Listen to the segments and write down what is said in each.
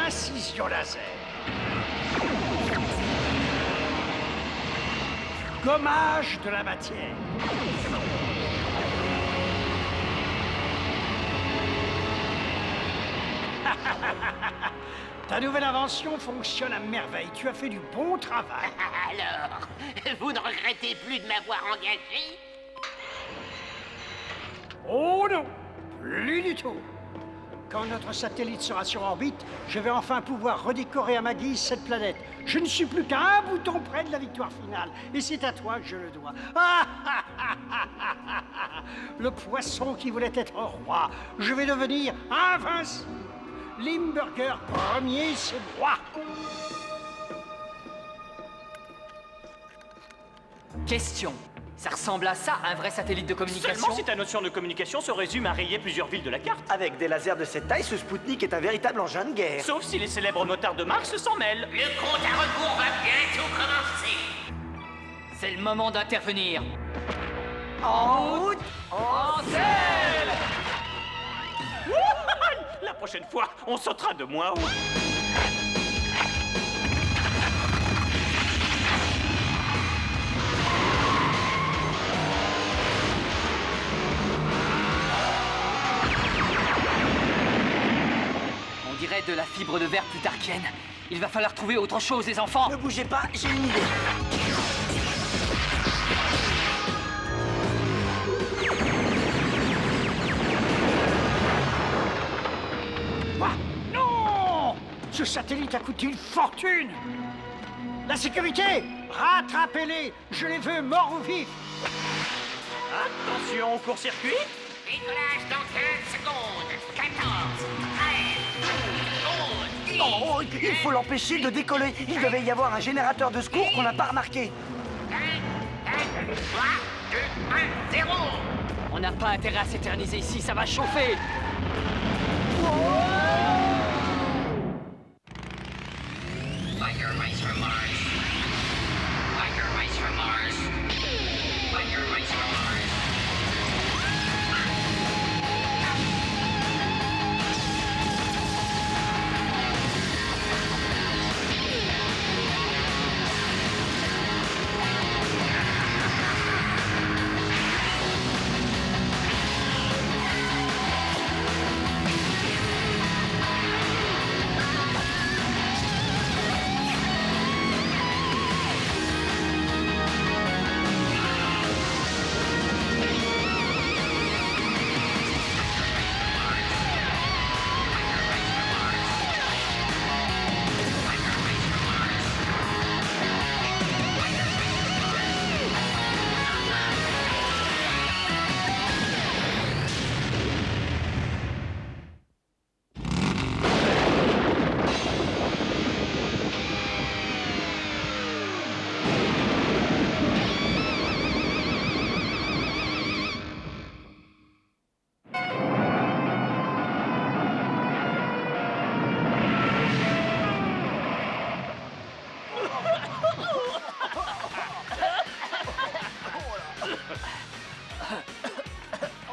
Incision laser. Gommage de la matière. Ta nouvelle invention fonctionne à merveille. Tu as fait du bon travail. Alors, vous ne regrettez plus de m'avoir engagé? Oh non, plus du tout. Quand notre satellite sera sur orbite, je vais enfin pouvoir redécorer à ma guise cette planète. Je ne suis plus qu'à un bouton près de la victoire finale. Et c'est à toi que je le dois. Le poisson qui voulait être roi. Je vais devenir invincible. Limburger premier, c'est moi. Question. Ça ressemble à ça, un vrai satellite de communication? Seulement si ta notion de communication se résume à rayer plusieurs villes de la carte. Avec des lasers de cette taille, ce Spoutnik est un véritable engin de guerre. Sauf si les célèbres motards de Mars s'en mêlent. Le compte à rebours va bientôt commencer. C'est le moment d'intervenir. En route! En selle! La prochaine fois, on sautera de moins haut. On dirait de la fibre de verre plutarchienne. Il va falloir trouver autre chose, les enfants. Ne bougez pas, j'ai une idée. Quoi? Non! Ce satellite a coûté une fortune. La sécurité, rattrapez-les. Je les veux morts ou vifs. Attention au court-circuit. Décollage dans 15 secondes. 14, 13, 12, 11, 10, Oh, il faut l'empêcher de décoller. Il devait y avoir un générateur de secours qu'on n'a pas remarqué. 5, 4, 3, 2, 1, 0. On n'a pas intérêt à s'éterniser ici, ça va chauffer. Biker Race for Mars. Biker Race for Mars. Biker Race for Mars.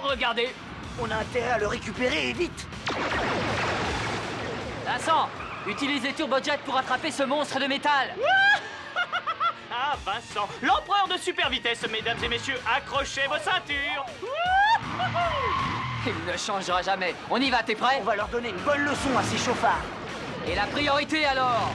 Regardez. On a intérêt à le récupérer et vite. Vincent, utilise les turbojets pour attraper ce monstre de métal. Ah, Vincent, l'empereur de super vitesse, mesdames et messieurs, accrochez vos ceintures. Il ne changera jamais. On y va, t'es prêt? On va leur donner une bonne leçon à ces chauffards. Et la priorité alors?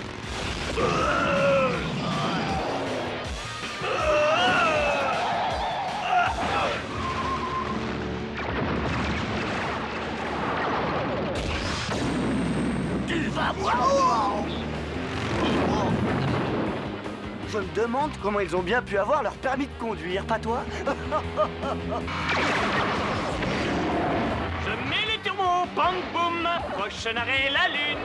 Tu vas voir. Je me demande comment ils ont bien pu avoir leur permis de conduire, pas toi? Je mets les turbos, bang boum. Prochain arrêt, la lune.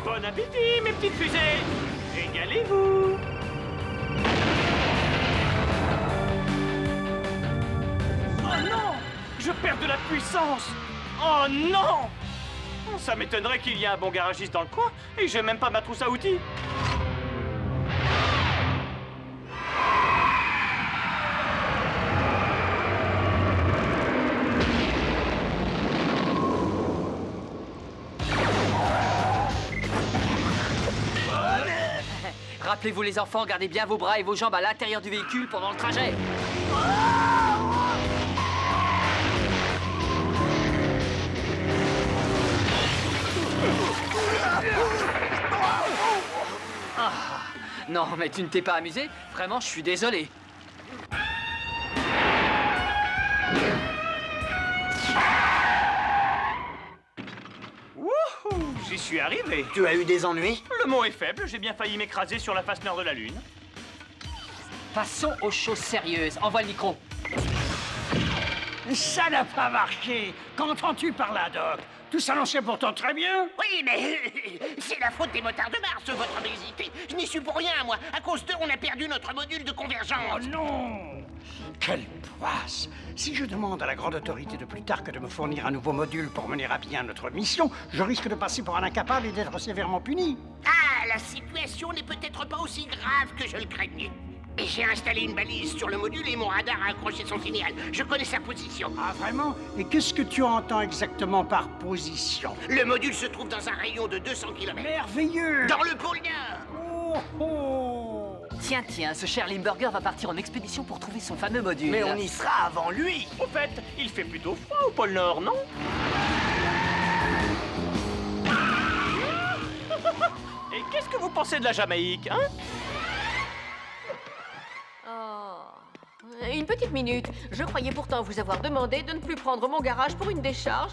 Bon appétit, mes petites fusées. Régalez-vous. Oh non! Je perds de la puissance! Oh non! Ça m'étonnerait qu'il y ait un bon garagiste dans le coin, et j'ai même pas ma trousse à outils. Rappelez-vous les enfants, gardez bien vos bras et vos jambes à l'intérieur du véhicule pendant le trajet. Ah, non, mais tu ne t'es pas amusé? Vraiment, je suis désolé. Wouhou! J'y suis arrivé. Tu as eu des ennuis? Le mot est faible, j'ai bien failli m'écraser sur la face nord de la Lune. Passons aux choses sérieuses. Envoie le micro. Ça n'a pas marché. Qu'entends-tu par là, Doc? Tout s'annonçait pourtant très bien. Oui, mais c'est la faute des motards de Mars, votre obésité. Je n'y suis pour rien, moi. À cause d'eux, on a perdu notre module de Oh convergence. non! Quelle poisse! Si je demande à la grande autorité de Plutarque de me fournir un nouveau module pour mener à bien notre mission, je risque de passer pour un incapable et d'être sévèrement puni. Ah, la situation n'est peut-être pas aussi grave que je le craignais. Et j'ai installé une balise sur le module et mon radar a accroché son signal. Je connais sa position. Ah, vraiment? Et qu'est-ce que tu entends exactement par position? Le module se trouve dans un rayon de 200 km. Merveilleux! Dans le pôle Nord. Oh, oh. Tiens, ce cher Limburger va partir en expédition pour trouver son fameux module. Mais on y sera avant lui. Au fait, il fait plutôt froid au pôle Nord, non? Et qu'est-ce que vous pensez de la Jamaïque, hein? Oh. Une petite minute. Je croyais pourtant vous avoir demandé de ne plus prendre mon garage pour une décharge.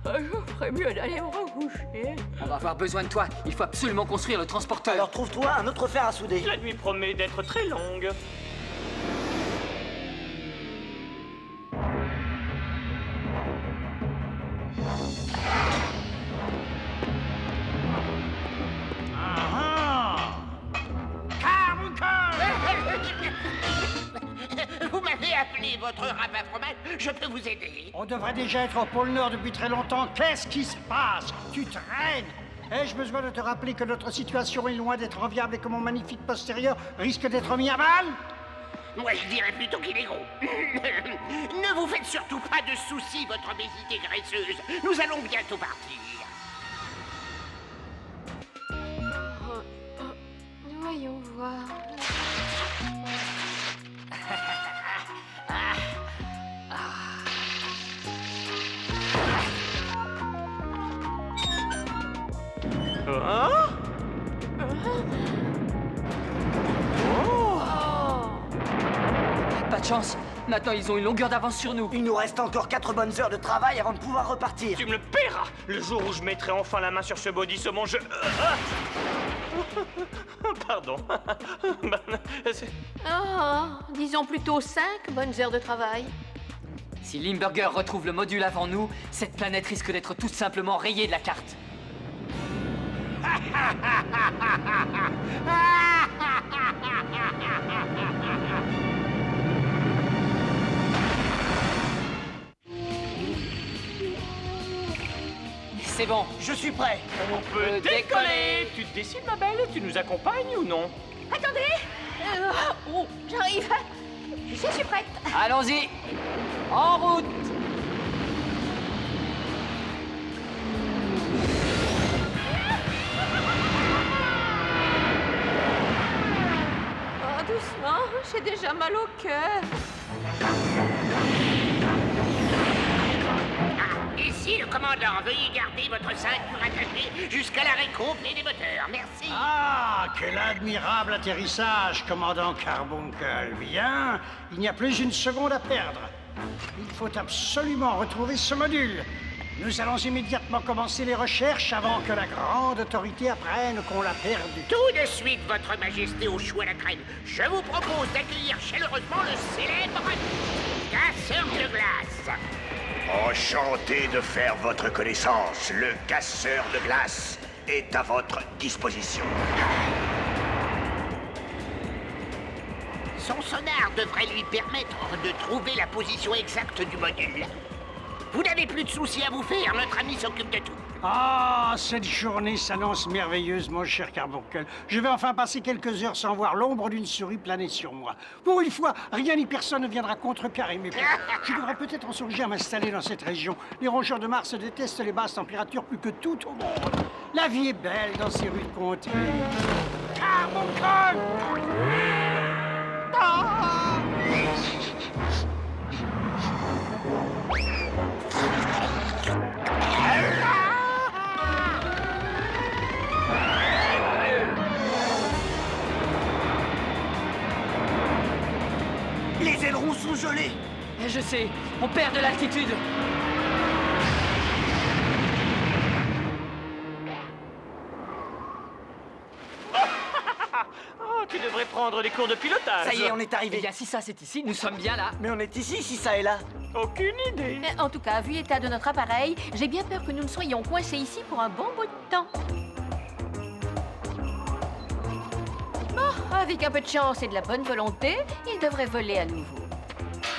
Je ferais mieux d'aller me recoucher. On va avoir besoin de toi. Il faut absolument construire le transporteur. Alors trouve-toi un autre fer à souder. La nuit promet d'être très longue. Vous m'avez appelé votre rabat fromage. Je peux vous aider. On devrait déjà être au pôle Nord depuis très longtemps. Qu'est-ce qui se passe? Tu traînes? Ai-je besoin de te rappeler que notre situation est loin d'être enviable et que mon magnifique postérieur risque d'être mis à mal? Moi, je dirais plutôt qu'il est gros. Ne vous faites surtout pas de soucis, votre obésité graisseuse. Nous allons bientôt partir. Voyons voir. Hein? Pas de chance. Maintenant, ils ont une longueur d'avance sur nous. Il nous reste encore 4 bonnes heures de travail avant de pouvoir repartir. Tu me le paieras le jour où je mettrai enfin la main sur ce body saumon. Pardon. Disons plutôt 5 bonnes heures de travail. Si Limburger retrouve le module avant nous, cette planète risque d'être tout simplement rayée de la carte. C'est bon. Je suis prêt. On peut décoller. Tu te décides, ma belle? Tu nous accompagnes ou non? Attendez. Oh, j'arrive. Je suis prête. Allons-y. En route. Oh, doucement, j'ai déjà mal au cœur. Ici le commandant. Veuillez garder votre ceinture attachée jusqu'à l'arrêt complet des moteurs. Merci. Ah, quel admirable atterrissage, commandant Carbuncle. Bien, il n'y a plus une seconde à perdre. Il faut absolument retrouver ce module. Nous allons immédiatement commencer les recherches avant que la grande autorité apprenne qu'on l'a perdu. Tout de suite, votre majesté au chou à la crème. Je vous propose d'accueillir chaleureusement le célèbre casseur de glace. Enchanté de faire votre connaissance. Le casseur de glace est à votre disposition. Son sonar devrait lui permettre de trouver la position exacte du module. Vous n'avez plus de soucis à vous faire, notre ami s'occupe de tout. Ah, cette journée s'annonce merveilleuse, mon cher Carbuncle. Je vais enfin passer quelques heures sans voir l'ombre d'une souris planer sur moi. Pour une fois, rien ni personne ne viendra contrecarrer mes plans. Je devrais peut-être en songer à m'installer dans cette région. Les rongeurs de Mars détestent les basses températures plus que tout au monde. La vie est belle dans ces rues de comté. Carbuncle! Ah! Les ailerons sont gelés. Je sais, on perd de l'altitude. Oh, tu devrais prendre des cours de pilotage. Ça y est, on est Eh arrivé. bien, si ça c'est ici, nous sommes bien là. Mais on est ici, si ça est là. Aucune idée. Mais en tout cas, vu l'état de notre appareil, j'ai bien peur que nous ne soyons coincés ici pour un bon bout de temps. Bon, avec un peu de chance et de la bonne volonté, il devrait voler à nouveau.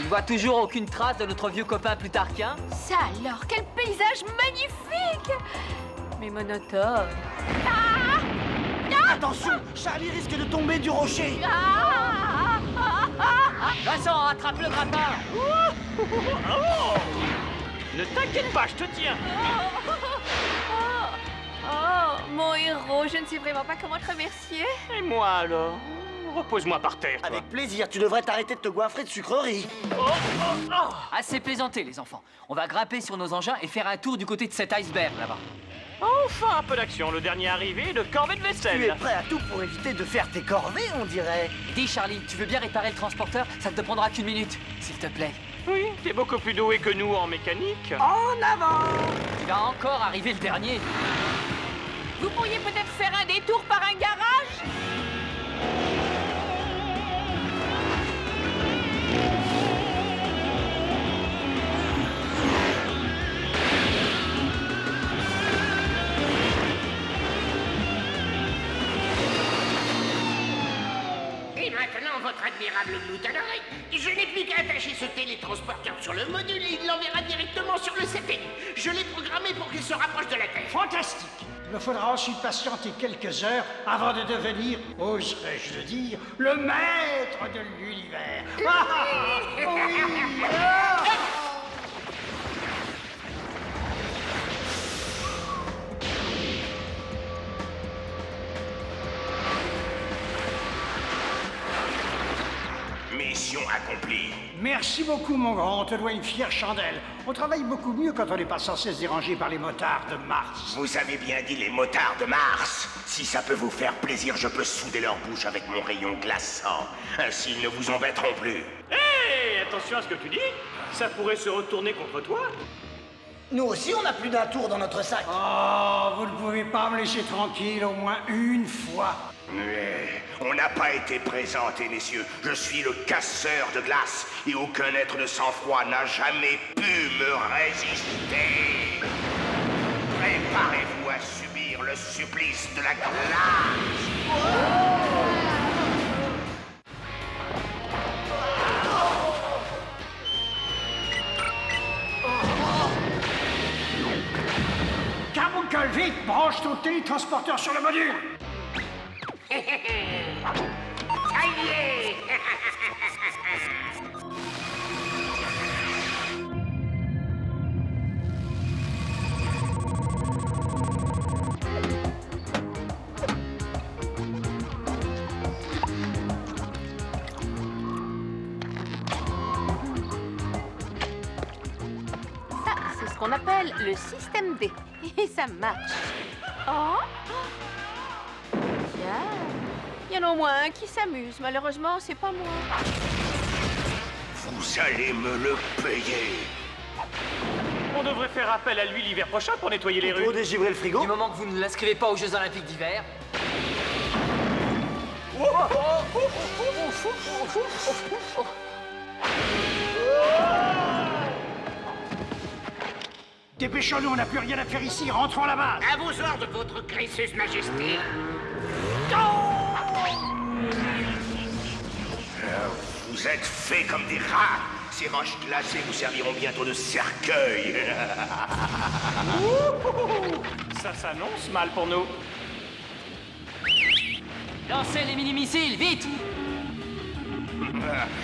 Il voit toujours aucune trace de notre vieux copain plutarquien. Ça alors, quel paysage magnifique! Mais monotone. Attention, Charlie risque de tomber du rocher. Vincent, attrape le grappin. Ne t'inquiète pas, je te tiens. Oh, mon héros, je ne sais vraiment pas comment te remercier. Et moi alors? Repose-moi par terre. toi. Avec plaisir, tu devrais t'arrêter de te goinfrer de sucreries. Assez plaisanté, les enfants. On va grimper sur nos engins et faire un tour du côté de cet iceberg là-bas. Enfin un peu d'action, le dernier arrivé de corvée de Tu es vaisselle. prêt à tout pour éviter de faire tes corvées, on dirait. Dis, Charlie, tu veux bien réparer le transporteur? Ça ne te prendra qu'une minute, s'il te plaît. Oui, t'es beaucoup plus doué que nous en mécanique. En avant! Il va encore arriver le dernier. Vous pourriez peut-être faire un détour par un garage? Et maintenant, votre admirable gloutonnerie, je n'ai plus qu'à attacher ce télétransporteur sur le module et il l'enverra directement sur le satellite. Je l'ai programmé pour qu'il se rapproche de la Terre. Fantastique! Il me faudra ensuite patienter quelques heures avant de devenir, oserais-je le dire, le maître de l'univers. Oui! Ah! Mission accomplie. Merci beaucoup, mon grand. On te doit une fière chandelle. On travaille beaucoup mieux quand on n'est pas sans cesse dérangé par les motards de Mars. Vous avez bien dit les motards de Mars. Si ça peut vous faire plaisir, je peux souder leur bouche avec mon rayon glaçant. Ainsi, ils ne vous embêteront plus. Hé, attention à ce que tu dis. Ça pourrait se retourner contre toi. Nous aussi, on a plus d'un tour dans notre sac. Oh, vous ne pouvez pas me laisser tranquille au moins une fois. Mais on n'a pas été présenté, messieurs. Je suis le casseur de glace et aucun être de sang-froid n'a jamais pu me résister. Préparez-vous à subir le supplice de la glace. Carbuncle, vite, branche ton télétransporteur sur le module. Ça y est. Ça, c'est ce qu'on appelle le système D. Et ça marche. Oh! Tiens, il y en a au moins un qui s'amuse. Malheureusement, c'est pas moi. Vous allez me le payer. On devrait faire appel à lui l'hiver prochain pour nettoyer les rues. Pour dégivrer le frigo. Du moment que vous ne l'inscrivez pas aux Jeux Olympiques d'hiver. Dépêchons-nous, on n'a plus rien à faire ici. Rentrons à la base. À vos ordres, votre graisseuse majesté. Vous êtes faits comme des rats. Ces roches glacées vous serviront bientôt de cercueil. Ça s'annonce mal pour nous. Lancez les mini-missiles, vite!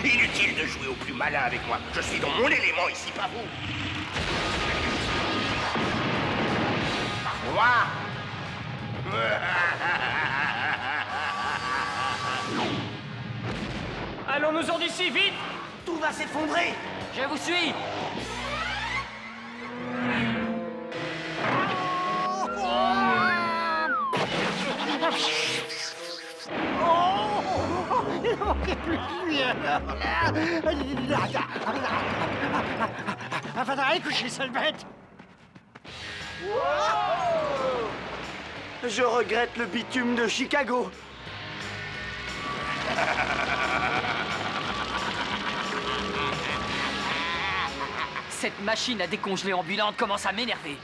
Inutile de jouer au plus malin avec moi. Je suis dans mon élément ici, pas vous. Moi. Allons-nous-en d'ici, vite! Tout va s'effondrer. Je vous suis! Il ne manquait plus que lui alors là. Faudra aller coucher, sale bête. Je regrette le bitume de Chicago. Cette machine à décongeler ambulante commence à m'énerver.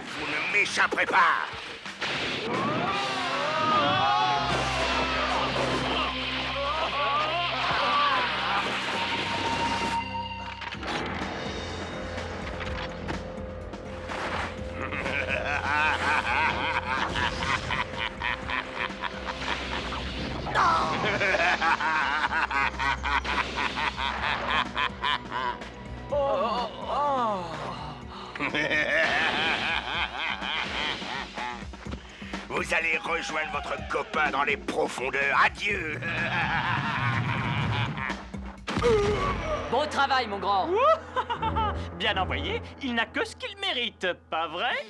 Vous ne m'échapperez pas. Vous allez rejoindre votre copain dans les profondeurs. Adieu. Bon travail, mon grand! Bien envoyé, il n'a que ce qu'il mérite, pas vrai?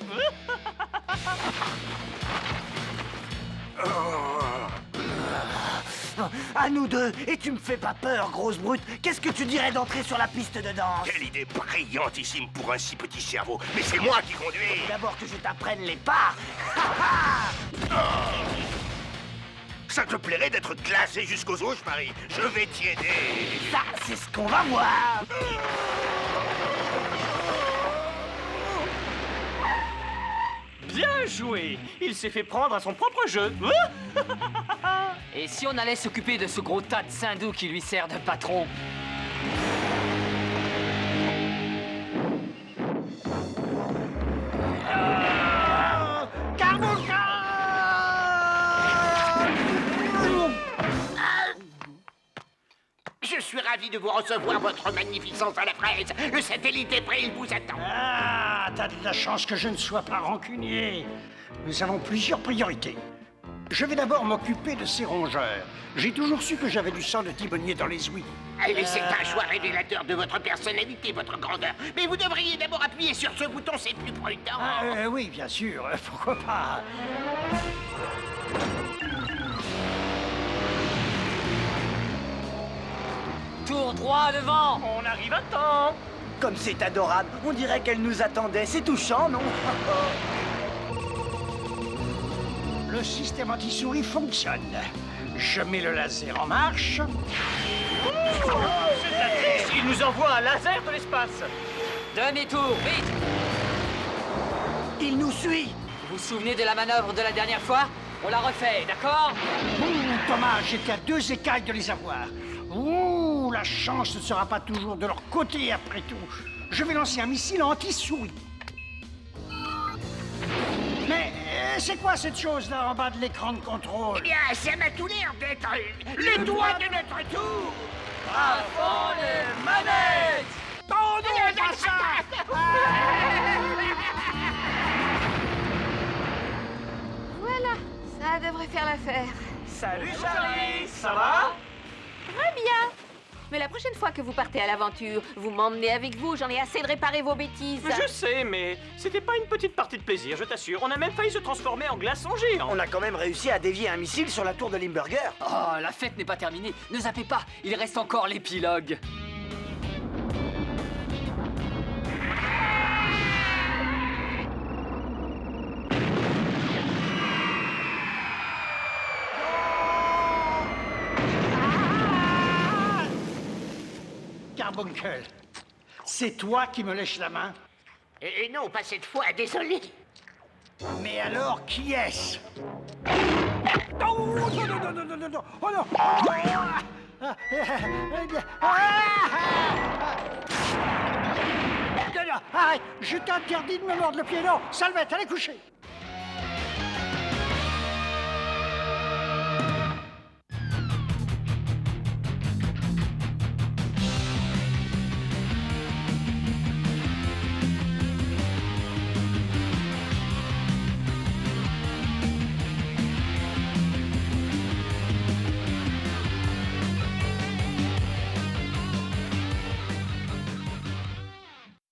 À nous deux. Et tu me fais pas peur, grosse brute. Qu'est-ce que tu dirais d'entrer sur la piste de danse? Quelle idée brillantissime pour un si petit cerveau. Mais c'est moi qui conduis. D'abord que je t'apprenne les pas. Ça te plairait d'être glacé jusqu'aux os, Marie? Je vais t'y aider. Ça, c'est ce qu'on va voir. Bien joué! Il s'est fait prendre à son propre jeu. Et si on allait s'occuper de ce gros tas de sindou qui lui sert de patron? Je suis ravi de vous recevoir, votre magnificence à la fraise. Le satellite est prêt, il vous attend. Ah, t'as de la chance que je ne sois pas rancunier. Nous avons plusieurs priorités. Je vais d'abord m'occuper de ces rongeurs. J'ai toujours su que j'avais du sang de timonier dans les ouïes. C'est un choix révélateur de votre personnalité, votre grandeur. Mais vous devriez d'abord appuyer sur ce bouton, c'est plus prudent. Oui, bien sûr, pourquoi pas. Tour droit devant! On arrive à temps! Comme c'est adorable. On dirait qu'elle nous attendait. C'est touchant, non? Le système anti-souris fonctionne. Je mets le laser en marche. C'est de la triche! Il nous envoie un laser de l'espace! Demi-tour, vite! Il nous suit. Vous vous souvenez de la manœuvre de la dernière fois? On la refait, d'accord? Ouh, Thomas, j'étais à 2 écailles de les avoir. Ouh, la chance ne sera pas toujours de leur côté après tout. Je vais lancer un missile anti-souris. Mais c'est quoi cette chose-là en bas de l'écran de contrôle? Eh bien, ça m'a tout l'air d'être le doigt de notre tour. À fond les manettes! Oh non, pas ça! Voilà, ça devrait faire l'affaire. Salut Charlie! Ça va? Très bien. Mais la prochaine fois que vous partez à l'aventure, vous m'emmenez avec vous, j'en ai assez de réparer vos bêtises. Je sais, mais c'était pas une petite partie de plaisir, je t'assure. On a même failli se transformer en glaçon géant. On a quand même réussi à dévier un missile sur la tour de Limburger. Oh, la fête n'est pas terminée. Ne zappez pas, il reste encore l'épilogue. Carbuncle, c'est toi qui me lèches la main? Et non, pas cette fois, désolé. Mais alors, qui est-ce? Oh non, non, non, non, non, non, non. Oh non. Non, non, arrête, je t'interdis de me mordre le pied, non. Salvette, allez coucher.